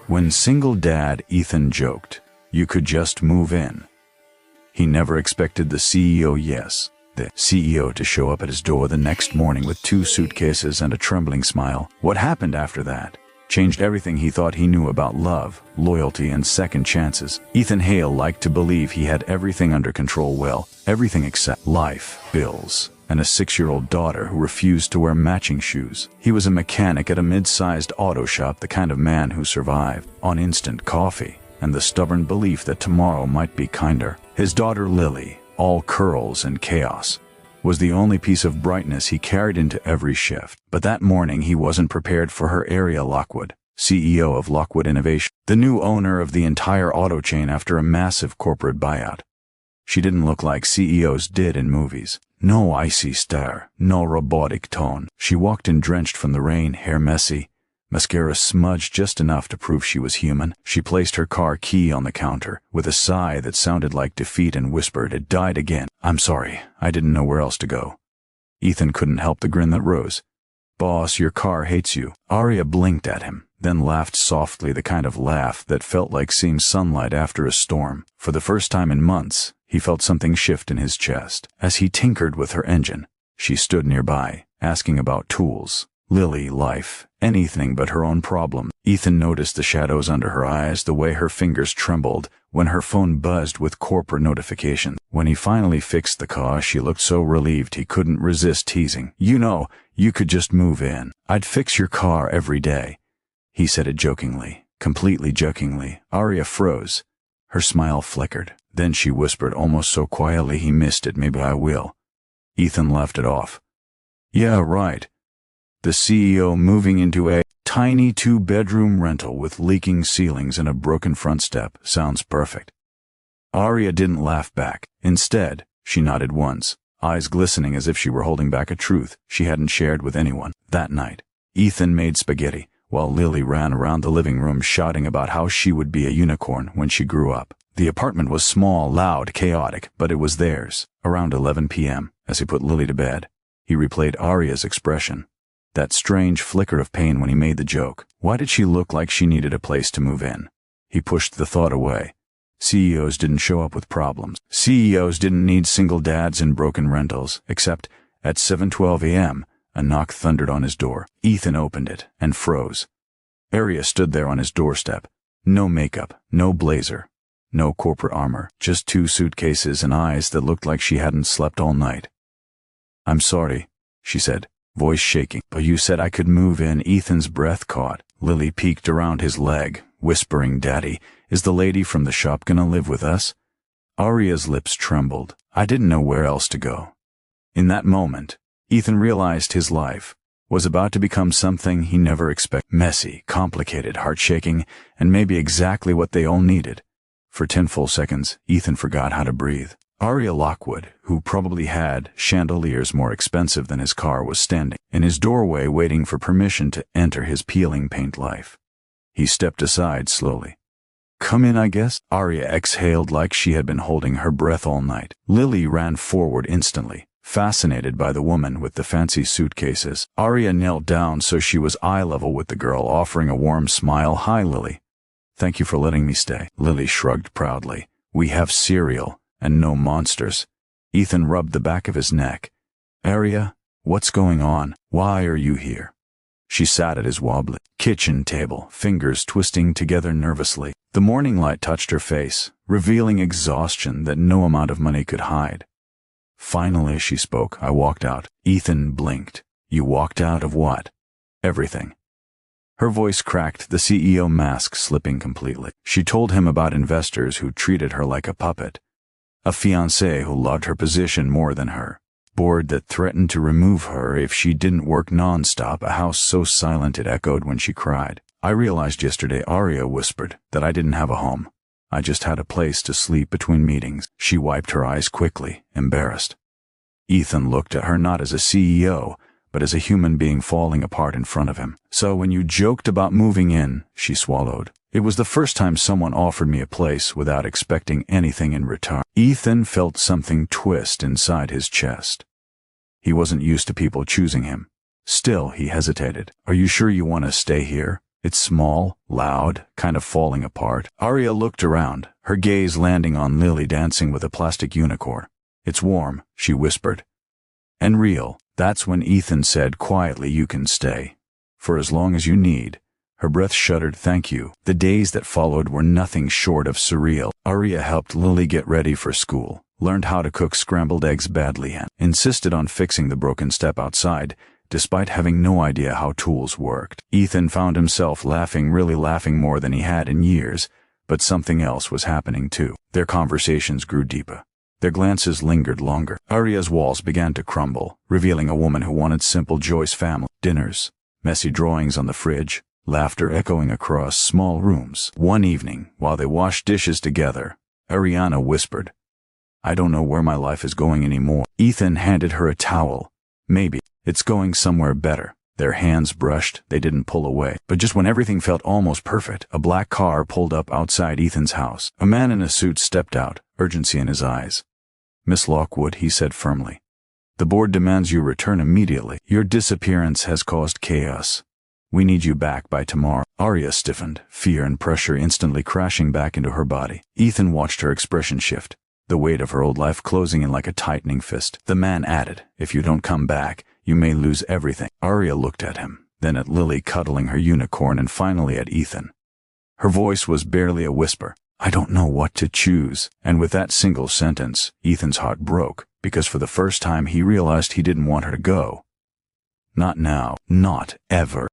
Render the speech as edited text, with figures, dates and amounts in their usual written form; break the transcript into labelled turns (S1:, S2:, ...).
S1: When single dad Ethan joked, "You could just move in." He never expected the CEO to show up at his door the next morning with 2 suitcases and a trembling smile. What happened after that changed everything he thought he knew about love, loyalty, and second chances. Ethan Hale liked to believe he had everything under control, well, everything except life, bills, and a 6-year-old daughter who refused to wear matching shoes. He was a mechanic at a mid-sized auto shop, the kind of man who survived on instant coffee and the stubborn belief that tomorrow might be kinder. His daughter Lily, all curls and chaos, was the only piece of brightness he carried into every shift. But that morning he wasn't prepared for her. Aria Lockwood, CEO of Lockwood Innovation, the new owner of the entire auto chain after a massive corporate buyout. She didn't look like CEOs did in movies. No icy stare, no robotic tone. She walked in drenched from the rain, hair messy, mascara smudged just enough to prove she was human. She placed her car key on the counter with a sigh that sounded like defeat and whispered, "It died again. I'm sorry, I didn't know where else to go." Ethan couldn't help the grin that rose. "Boss, your car hates you." Aria blinked at him, then laughed softly, the kind of laugh that felt like seeing sunlight after a storm. For the first time in months, he felt something shift in his chest. As he tinkered with her engine, she stood nearby, asking about tools, Lily, life, anything but her own problem. Ethan noticed the shadows under her eyes, the way her fingers trembled when her phone buzzed with corporate notifications. When he finally fixed the car, she looked so relieved he couldn't resist teasing. "You know, you could just move in. I'd fix your car every day." He said it jokingly, completely jokingly. Aria froze. Her smile flickered. Then she whispered almost so quietly he missed it, "Maybe I will." Ethan left it off. "Yeah, right." The CEO moving into a tiny 2-bedroom rental with leaking ceilings and a broken front step sounds perfect. Aria didn't laugh back. Instead, she nodded once, eyes glistening as if she were holding back a truth she hadn't shared with anyone. That night, Ethan made spaghetti, while Lily ran around the living room shouting about how she would be a unicorn when she grew up. The apartment was small, loud, chaotic, but it was theirs. Around 11 p.m., as he put Lily to bed, he replayed Aria's expression. That strange flicker of pain when he made the joke. Why did she look like she needed a place to move in? He pushed the thought away. CEOs didn't show up with problems. CEOs didn't need single dads in broken rentals, except at 7:12 a.m., a knock thundered on his door. Ethan opened it and froze. Aria stood there on his doorstep. No makeup, no blazer, no corporate armor, just 2 suitcases and eyes that looked like she hadn't slept all night. "I'm sorry," she said, voice shaking. "But you said I could move in." Ethan's breath caught. Lily peeked around his leg, whispering, "Daddy, is the lady from the shop gonna live with us?" Aria's lips trembled. "I didn't know where else to go." In that moment, Ethan realized his life was about to become something he never expected. Messy, complicated, heart-shaking, and maybe exactly what they all needed. For 10 full seconds, Ethan forgot how to breathe. Aria Lockwood, who probably had chandeliers more expensive than his car, was standing in his doorway waiting for permission to enter his peeling paint life. He stepped aside slowly. "Come in, I guess." Aria exhaled like she had been holding her breath all night. Lily ran forward instantly, fascinated by the woman with the fancy suitcases. Aria knelt down so she was eye level with the girl, offering a warm smile. "Hi, Lily. Thank you for letting me stay." Lily shrugged proudly. "We have cereal and no monsters." Ethan rubbed the back of his neck. "Aria, what's going on? Why are you here?" She sat at his wobbly kitchen table, fingers twisting together nervously. The morning light touched her face, revealing exhaustion that no amount of money could hide. Finally she spoke. "I walked out." Ethan blinked. "You walked out of what?" "Everything." Her voice cracked, the CEO mask slipping completely. She told him about investors who treated her like a puppet, a fiancé who loved her position more than her, board that threatened to remove her if she didn't work non-stop, a house so silent it echoed when she cried. "I realized yesterday," Aria whispered, "that I didn't have a home. I just had a place to sleep between meetings." She wiped her eyes quickly, embarrassed. Ethan looked at her not as a CEO, but as a human being falling apart in front of him. "So when you joked about moving in," she swallowed, "it was the first time someone offered me a place without expecting anything in return." Ethan felt something twist inside his chest. He wasn't used to people choosing him. Still, he hesitated. "Are you sure you want to stay here?" It's small, loud, kind of falling apart. Arya looked around, her gaze landing on Lily dancing with a plastic unicorn. It's warm, she whispered. And real. That's when Ethan said quietly, you can stay. For as long as you need. Her breath shuddered. Thank you. The days that followed were nothing short of surreal. Arya helped Lily get ready for school, learned how to cook scrambled eggs badly, and insisted on fixing the broken step outside, despite having no idea how tools worked. Ethan found himself laughing, really laughing more than he had in years, but something else was happening too. Their conversations grew deeper. Their glances lingered longer. Arya's walls began to crumble, revealing a woman who wanted simple Joyce family dinners, messy drawings on the fridge, laughter echoing across small rooms. One evening, while they washed dishes together, Ariana whispered, I don't know where my life is going anymore. Ethan handed her a towel. Maybe it's going somewhere better. Their hands brushed, they didn't pull away. But just when everything felt almost perfect, a black car pulled up outside Ethan's house. A man in a suit stepped out, urgency in his eyes. Miss Lockwood, he said firmly. The board demands you return immediately. Your disappearance has caused chaos. We need you back by tomorrow. Arya stiffened, fear and pressure instantly crashing back into her body. Ethan watched her expression shift, the weight of her old life closing in like a tightening fist. The man added, if you don't come back, you may lose everything. Arya looked at him, then at Lily cuddling her unicorn, and finally at Ethan. Her voice was barely a whisper. I don't know what to choose. And with that single sentence, Ethan's heart broke, because for the first time he realized he didn't want her to go. Not now, not ever.